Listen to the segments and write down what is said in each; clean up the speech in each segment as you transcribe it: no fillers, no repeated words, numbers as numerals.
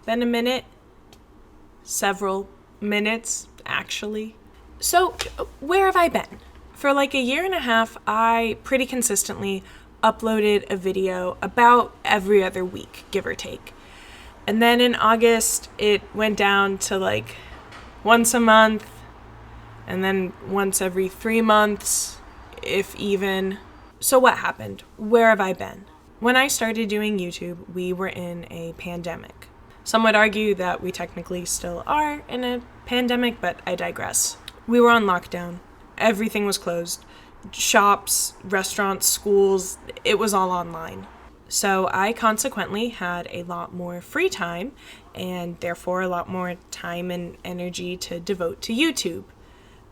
Been a minute. Several minutes, actually. So, where have I been? For like a year and a half, I pretty consistently uploaded a video about every other week, give or take. And then in August, it went down to like once a month, and then once every 3 months, if even. So what happened? Where have I been? When I started doing YouTube, we were in a pandemic. Some would argue that we technically still are in a pandemic, but I digress. We were on lockdown. Everything was closed. Shops, restaurants, schools, it was all online. So I consequently had a lot more free time and therefore a lot more time and energy to devote to YouTube.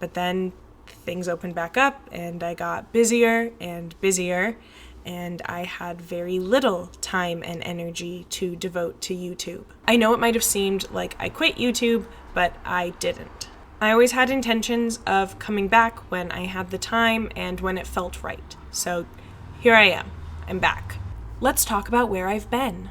But then things opened back up and I got busier and busier, and I had very little time and energy to devote to YouTube. I know it might have seemed like I quit YouTube, but I didn't. I always had intentions of coming back when I had the time and when it felt right. So here I am. I'm back. Let's talk about where I've been.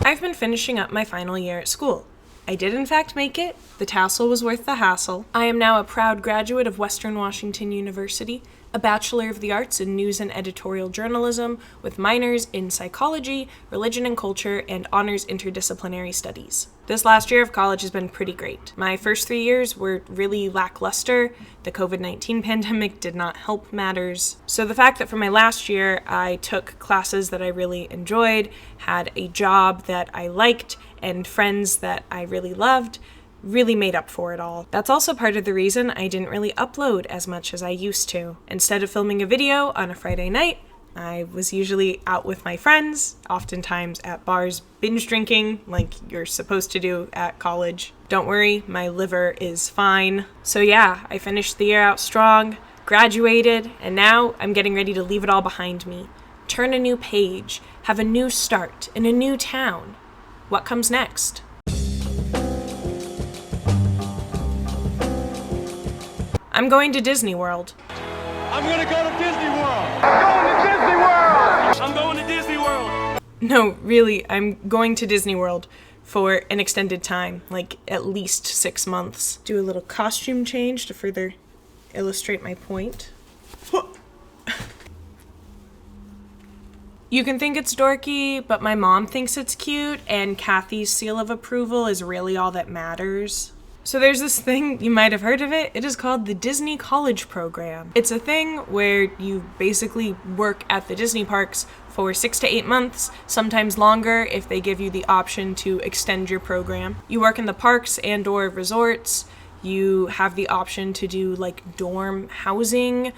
I've been finishing up my final year at school. I did in fact make it. The tassel was worth the hassle. I am now a proud graduate of Western Washington University, a Bachelor of the Arts in News and Editorial Journalism with minors in Psychology, Religion and Culture, and Honors Interdisciplinary Studies. This last year of college has been pretty great. My first 3 years were really lackluster. The COVID-19 pandemic did not help matters. So the fact that for my last year I took classes that I really enjoyed, had a job that I liked, and friends that I really loved, really made up for it all. That's also part of the reason I didn't really upload as much as I used to. Instead of filming a video on a Friday night, I was usually out with my friends, oftentimes at bars binge drinking like you're supposed to do at college. Don't worry, my liver is fine. So yeah, I finished the year out strong, graduated, and now I'm getting ready to leave it all behind me. Turn a new page, have a new start in a new town. What comes next? I'm going to Disney World. I'm gonna go to Disney World! I'm going to Disney World! I'm going to Disney World! No, really, I'm going to Disney World for an extended time, like at least 6 months. Do a little costume change to further illustrate my point. You can think it's dorky, but my mom thinks it's cute, and Kathy's seal of approval is really all that matters. So there's this thing, you might have heard of it. It is called the Disney College Program. It's a thing where you basically work at the Disney parks for 6 to 8 months, sometimes longer if they give you the option to extend your program. You work in the parks and or resorts. You have the option to do like dorm housing.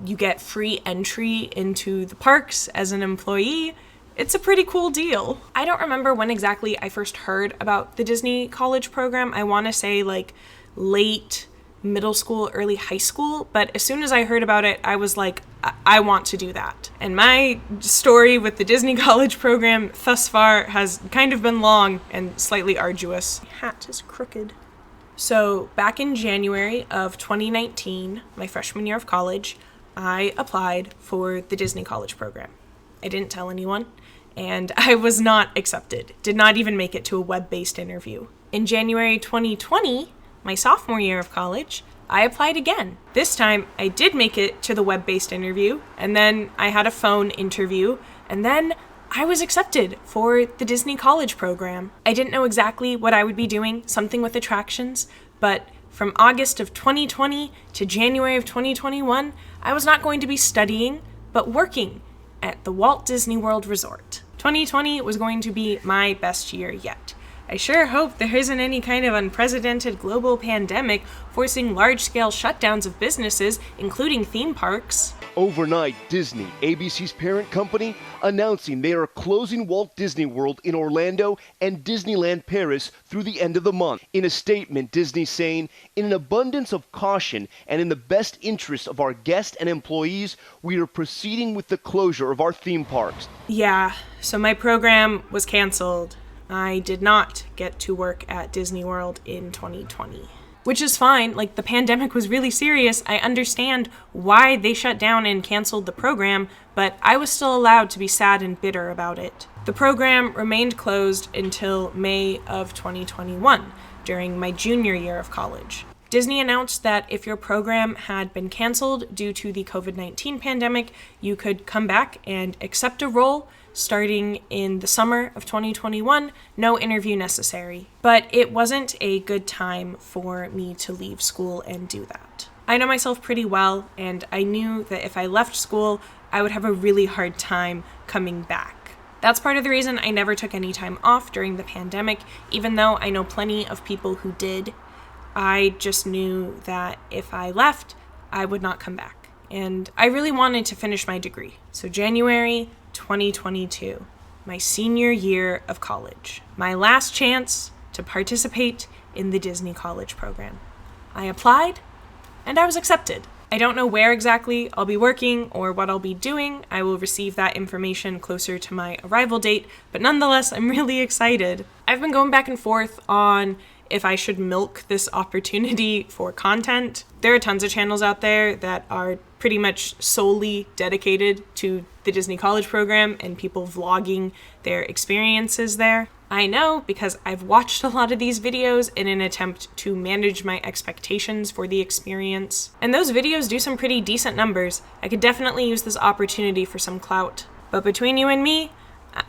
You get free entry into the parks as an employee. It's a pretty cool deal. I don't remember when exactly I first heard about the Disney College Program. I want to say like late middle school, early high school. But as soon as I heard about it, I was like, I want to do that. And my story with the Disney College Program thus far has kind of been long and slightly arduous. My hat is crooked. So back in January of 2019, my freshman year of college, I applied for the Disney College Program. I didn't tell anyone, and I was not accepted. Did not even make it to a web-based interview. In January 2020, my sophomore year of college, I applied again. This time, I did make it to the web-based interview, and then I had a phone interview, and then I was accepted for the Disney College Program. I didn't know exactly what I would be doing, something with attractions, but from August of 2020 to January of 2021, I was not going to be studying, but working at the Walt Disney World Resort. 2020 was going to be my best year yet. I sure hope there isn't any kind of unprecedented global pandemic forcing large-scale shutdowns of businesses, including theme parks. Overnight, Disney, ABC's parent company, announcing they are closing Walt Disney World in Orlando and Disneyland Paris through the end of the month. In a statement, Disney saying, "In an abundance of caution and in the best interest of our guests and employees, we are proceeding with the closure of our theme parks." Yeah, so my program was canceled. I did not get to work at Disney World in 2020. which is fine. Like, the pandemic was really serious. I understand why they shut down and canceled the program, but I was still allowed to be sad and bitter about it. The program remained closed until May of 2021, during my junior year of college. Disney announced that if your program had been canceled due to the COVID-19 pandemic, you could come back and accept a role starting in the summer of 2021, no interview necessary. But it wasn't a good time for me to leave school and do that. I know myself pretty well, and I knew that if I left school, I would have a really hard time coming back. That's part of the reason I never took any time off during the pandemic, even though I know plenty of people who did. I just knew that if I left, I would not come back. And I really wanted to finish my degree. So January 2022, my senior year of college, my last chance to participate in the Disney College program. I applied, and I was accepted. I don't know where exactly I'll be working or what I'll be doing. I will receive that information closer to my arrival date, but nonetheless, I'm really excited. I've been going back and forth on if I should milk this opportunity for content. There are tons of channels out there that are pretty much solely dedicated to the Disney College program and people vlogging their experiences there. I know because I've watched a lot of these videos in an attempt to manage my expectations for the experience. And those videos do some pretty decent numbers. I could definitely use this opportunity for some clout. But between you and me,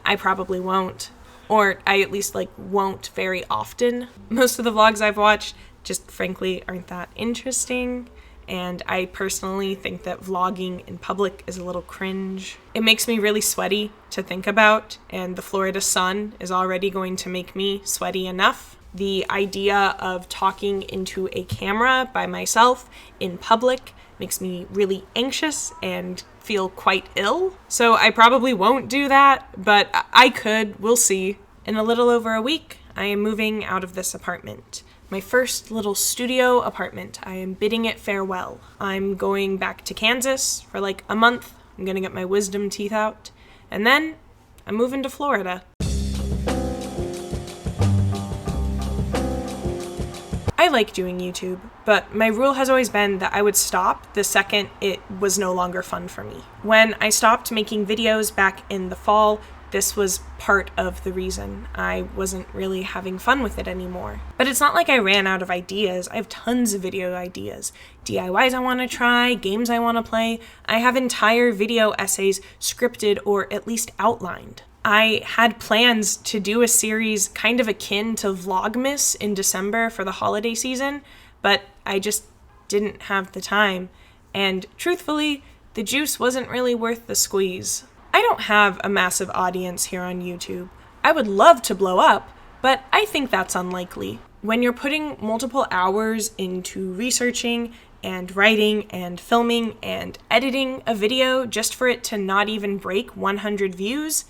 I probably won't. Or I at least won't very often. Most of the vlogs I've watched just frankly aren't that interesting. And I personally think that vlogging in public is a little cringe. It makes me really sweaty to think about, and the Florida sun is already going to make me sweaty enough. The idea of talking into a camera by myself in public makes me really anxious and feel quite ill. So I probably won't do that, but I could. We'll see. In a little over a week, I am moving out of this apartment. My first little studio apartment. I am bidding it farewell. I'm going back to Kansas for a month. I'm gonna get my wisdom teeth out. And then I'm moving to Florida. I like doing YouTube, but my rule has always been that I would stop the second it was no longer fun for me. When I stopped making videos back in the fall, this was part of the reason. I wasn't really having fun with it anymore. But it's not like I ran out of ideas. I have tons of video ideas. DIYs I want to try, games I want to play. I have entire video essays scripted or at least outlined. I had plans to do a series kind of akin to Vlogmas in December for the holiday season, but I just didn't have the time. And truthfully, the juice wasn't really worth the squeeze. I don't have a massive audience here on YouTube. I would love to blow up, but I think that's unlikely. When you're putting multiple hours into researching and writing and filming and editing a video just for it to not even break 100 views,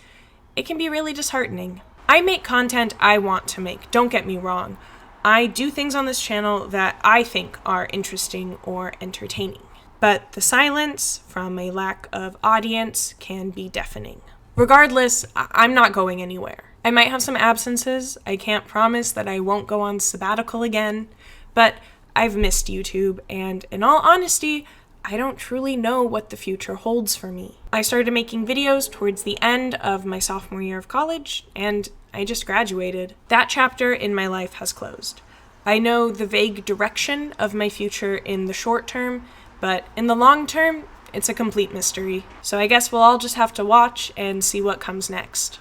it can be really disheartening. I make content I want to make, don't get me wrong. I do things on this channel that I think are interesting or entertaining. But the silence from a lack of audience can be deafening. Regardless, I'm not going anywhere. I might have some absences. I can't promise that I won't go on sabbatical again, but I've missed YouTube, and in all honesty, I don't truly know what the future holds for me. I started making videos towards the end of my sophomore year of college, and I just graduated. That chapter in my life has closed. I know the vague direction of my future in the short term, but in the long term, it's a complete mystery. So I guess we'll all just have to watch and see what comes next.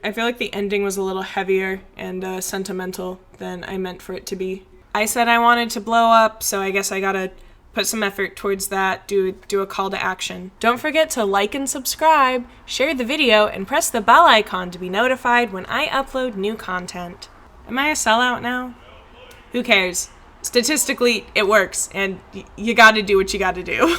I feel like the ending was a little heavier and sentimental than I meant for it to be. I said I wanted to blow up, so I guess I gotta put some effort towards that, do a call to action. Don't forget to like and subscribe, share the video, and press the bell icon to be notified when I upload new content. Am I a sellout now? Who cares? Statistically, it works, and you gotta do what you gotta do.